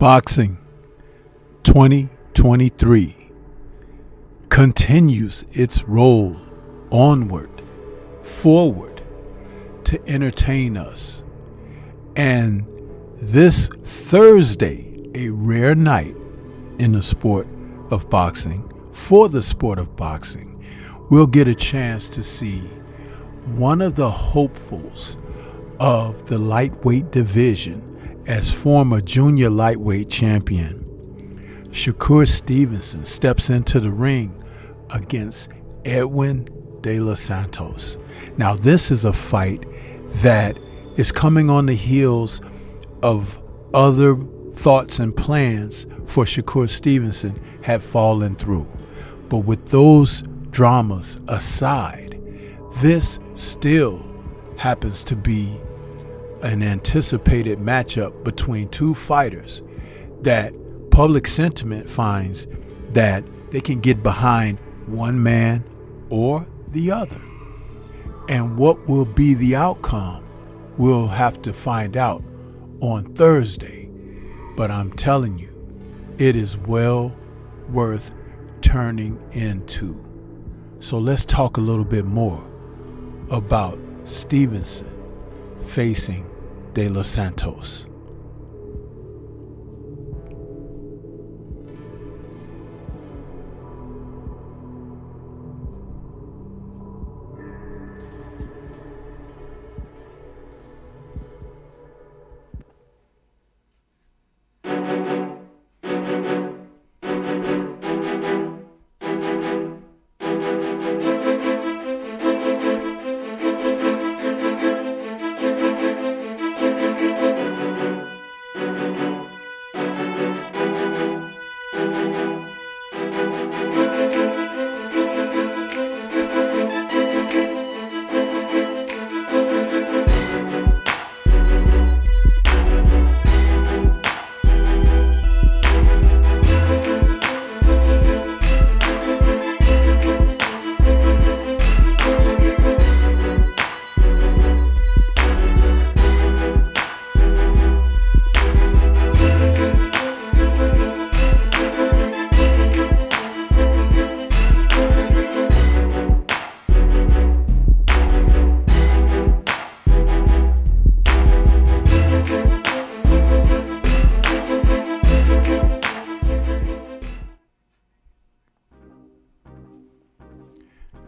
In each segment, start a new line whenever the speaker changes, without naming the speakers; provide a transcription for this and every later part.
Boxing 2023 continues its roll onward, forward to entertain us. And this Thursday, a rare night in the sport of boxing, for the sport of boxing, we'll get a chance to see one of the hopefuls of the lightweight division as former junior lightweight champion. Shakur Stevenson steps into the ring against Edwin De Los Santos. Now, this is a fight that is coming on the heels of other thoughts and plans for Shakur Stevenson have fallen through. But with those dramas aside, this still happens to be an anticipated matchup between two fighters that public sentiment finds that they can get behind one man or the other. And what will be the outcome, we'll have to find out on Thursday. But I'm telling you, it is well worth turning into. So let's talk a little bit more about Stevenson facing De Los Santos.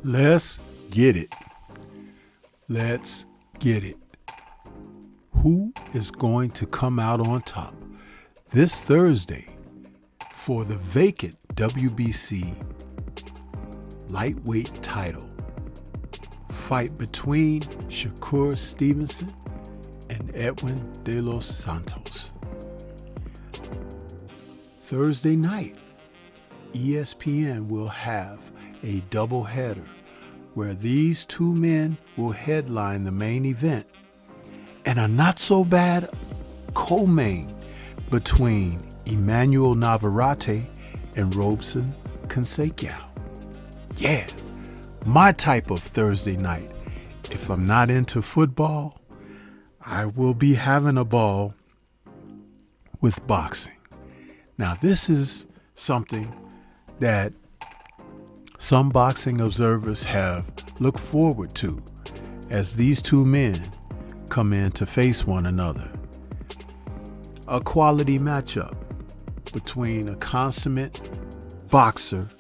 Let's get it. Let's get it. Who is going to come out on top this Thursday for the vacant WBC lightweight title? Fight between Shakur Stevenson and Edwin De Los Santos. Thursday night, ESPN will have a doubleheader where these two men will headline the main event and a not-so-bad co-main between Emmanuel Navarrete and Robson Conceição. Yeah, my type of Thursday night. If I'm not into football, I will be having a ball with boxing. Now, this is something that some boxing observers have looked forward to as these two men come in to face one another. A quality matchup between a consummate boxer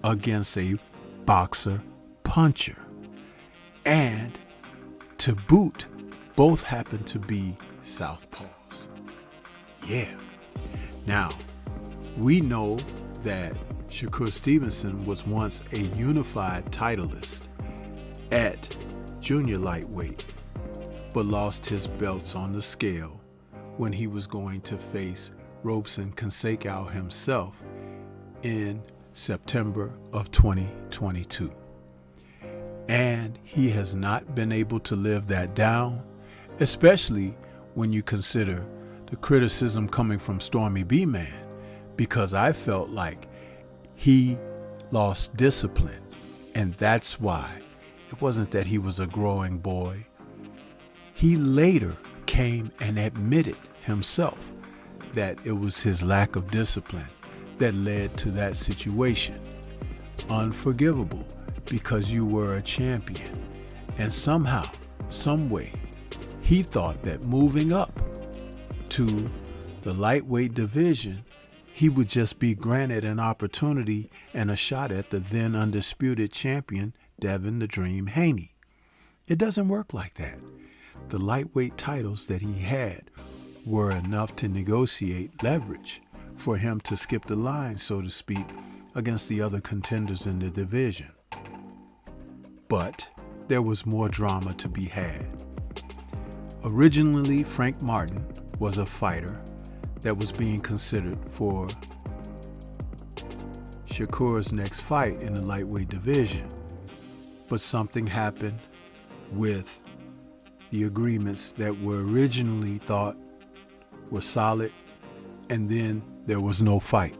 against a boxer puncher. And to boot, both happen to be southpaws. Yeah. Now, we know that Shakur Stevenson was once a unified titleist at junior lightweight, but lost his belts on the scale when he was going to face Robson Conceição himself in September of 2022. And he has not been able to live that down, especially when you consider the criticism coming from Stormy B-Man, because I felt like he lost discipline, and that's why. It wasn't that he was a growing boy. He later came and admitted himself that it was his lack of discipline that led to that situation. Unforgivable, because you were a champion. And somehow, some way, he thought that moving up to the lightweight division, he would just be granted an opportunity and a shot at the then undisputed champion, Devin the Dream Haney. It doesn't work like that. The lightweight titles that he had were enough to negotiate leverage for him to skip the line, so to speak, against the other contenders in the division. But there was more drama to be had. Originally, Frank Martin was a fighter that was being considered for Shakur's next fight in the lightweight division. But something happened with the agreements that were originally thought were solid, and then there was no fight.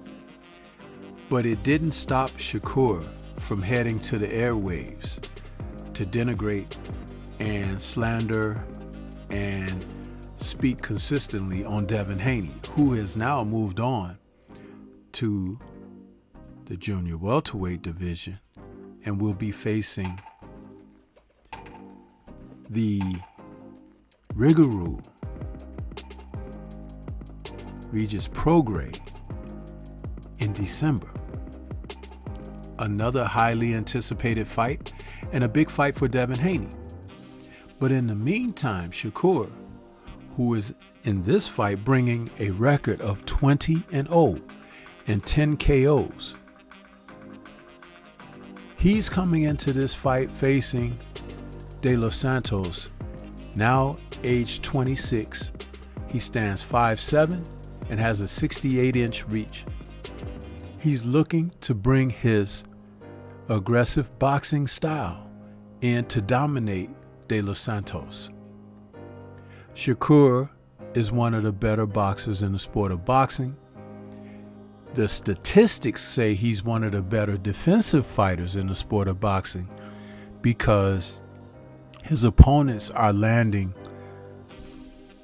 But it didn't stop Shakur from heading to the airwaves to denigrate and slander and speak consistently on Devin Haney, who has now moved on to the junior welterweight division and will be facing the Rigorou Regis Prograis in December. Another highly anticipated fight and a big fight for Devin Haney. But in the meantime, Shakur, who is in this fight bringing a record of 20-0 and 10 KOs, he's coming into this fight facing De Los Santos, now age 26. He stands 5'7" and has a 68-inch reach. He's looking to bring his aggressive boxing style in to dominate De Los Santos. Shakur is one of the better boxers in the sport of boxing. The statistics say he's one of the better defensive fighters in the sport of boxing because his opponents are landing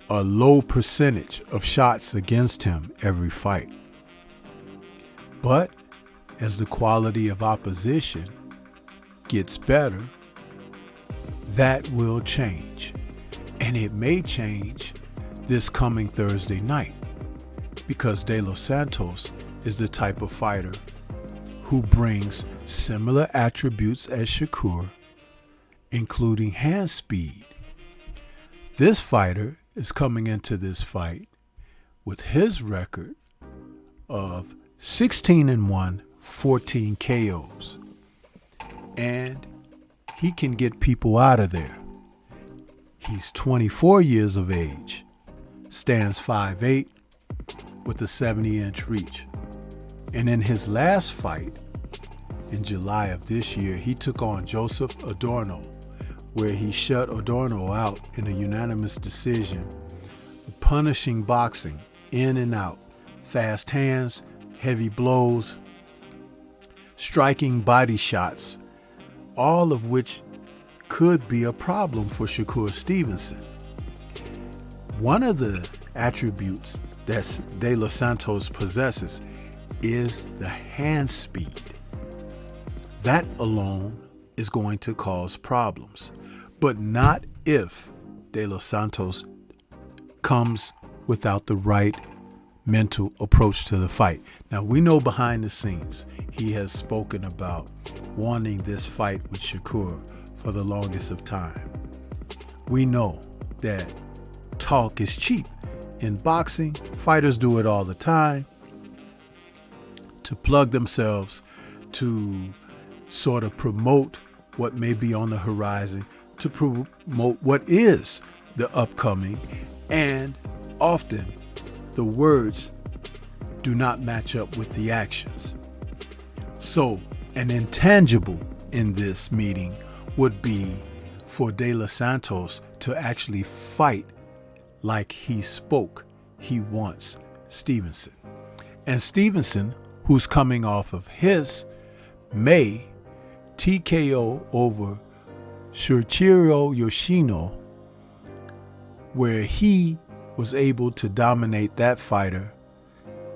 a low percentage of shots against him every fight. But as the quality of opposition gets better, that will change. And it may change this coming Thursday night, because De Los Santos is the type of fighter who brings similar attributes as Shakur, including hand speed. This fighter is coming into this fight with his record of 16-1, 14 KOs. And he can get people out of there. He's 24 years of age, stands 5'8", with a 70-inch reach. And in his last fight, in July of this year, he took on Joseph Adorno, where he shut Adorno out in a unanimous decision, punishing boxing in and out, fast hands, heavy blows, striking body shots, all of which could be a problem for Shakur Stevenson. One of the attributes that De Los Santos possesses is the hand speed. That alone is going to cause problems, but not if De Los Santos comes without the right mental approach to the fight. Now, we know behind the scenes he has spoken about wanting this fight with Shakur for the longest of time. We know that talk is cheap. In boxing, fighters do it all the time to plug themselves, to sort of promote what may be on the horizon, to promote what is the upcoming, and often the words do not match up with the actions. So an intangible in this meeting would be for De Los Santos to actually fight like he spoke he wants Stevenson. And Stevenson, who's coming off of his May TKO over Shuichiro Yoshino, where he was able to dominate that fighter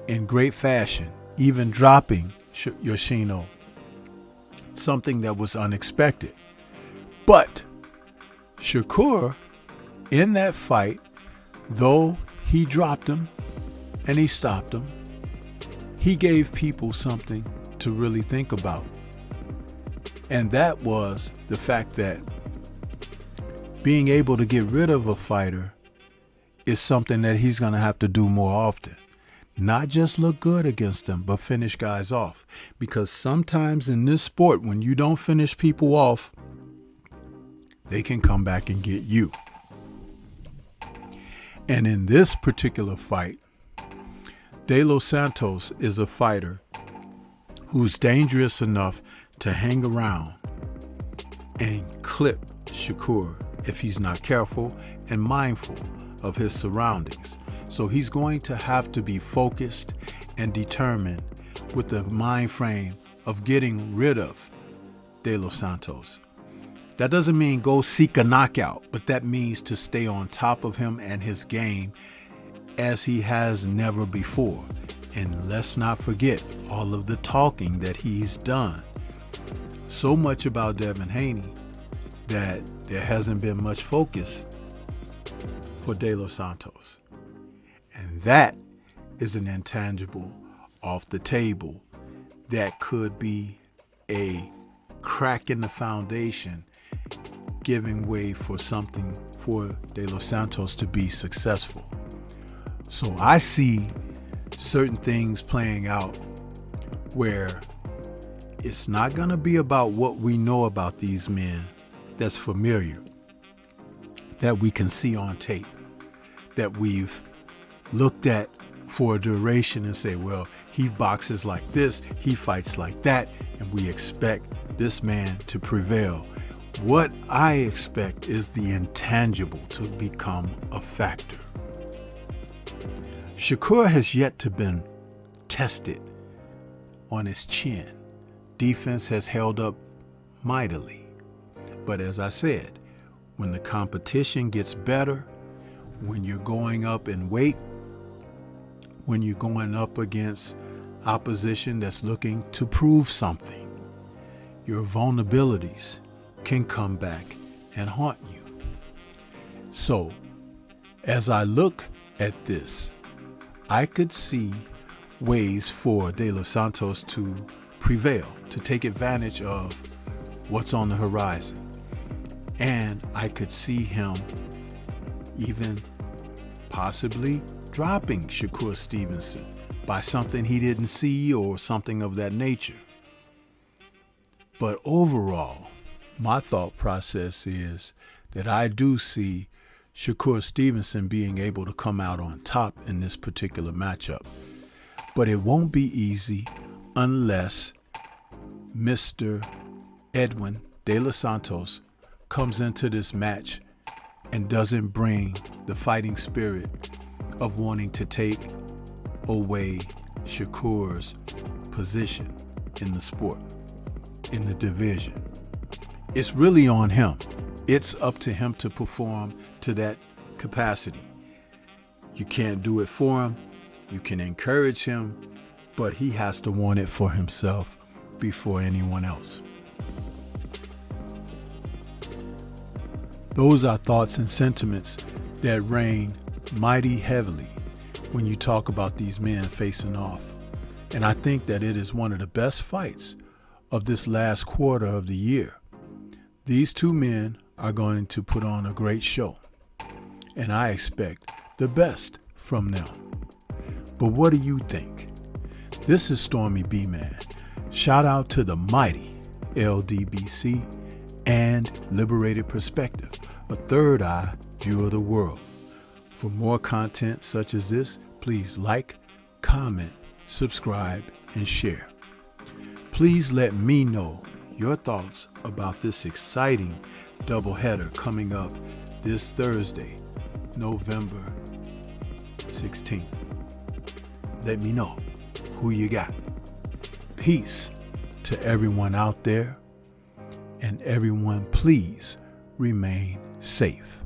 in great fashion, even dropping Yoshino, something that was unexpected. But Shakur, in that fight, though he dropped him and he stopped him, he gave people something to really think about. And that was the fact that being able to get rid of a fighter is something that he's going to have to do more often. Not just look good against them, but finish guys off. Because sometimes in this sport, when you don't finish people off, they can come back and get you. And in this particular fight, De Los Santos is a fighter who's dangerous enough to hang around and clip Shakur if he's not careful and mindful of his surroundings. So he's going to have to be focused and determined with the mind frame of getting rid of De Los Santos. That doesn't mean go seek a knockout, but that means to stay on top of him and his game as he has never before. And let's not forget all of the talking that he's done. So much about Devin Haney that there hasn't been much focus for De Los Santos. And that is an intangible off the table that could be a crack in the foundation, giving way for something for De Los Santos to be successful. So I see certain things playing out where it's not going to be about what we know about these men that's familiar, that we can see on tape, that we've looked at for a duration and say, well, he boxes like this, he fights like that, and we expect this man to prevail. What I expect is the intangible to become a factor. Shakur has yet to been tested on his chin. Defense has held up mightily. But as I said, when the competition gets better, when you're going up in weight, when you're going up against opposition that's looking to prove something, your vulnerabilities can come back and haunt you. So, as I look at this, I could see ways for De Los Santos to prevail, to take advantage of what's on the horizon. And I could see him even possibly dropping Shakur Stevenson by something he didn't see or something of that nature. But overall, my thought process is that I do see Shakur Stevenson being able to come out on top in this particular matchup. But it won't be easy unless Mr. Edwin De Los Santos comes into this match and doesn't bring the fighting spirit of wanting to take away Shakur's position in the sport, in the division. It's really on him. It's up to him to perform to that capacity. You can't do it for him. You can encourage him, but he has to want it for himself before anyone else. Those are thoughts and sentiments that reign mighty heavily when you talk about these men facing off. And I think that it is one of the best fights of this last quarter of the year. These two men are going to put on a great show, and I expect the best from them. But what do you think? This is Stormy B-Man. Shout out to the mighty LDBC and Liberated Perspective, a third eye view of the world. For more content such as this, please like, comment, subscribe, and share. Please let me know your thoughts about this exciting doubleheader coming up this Thursday, November 16th. Let me know who you got. Peace to everyone out there, and everyone please remain safe.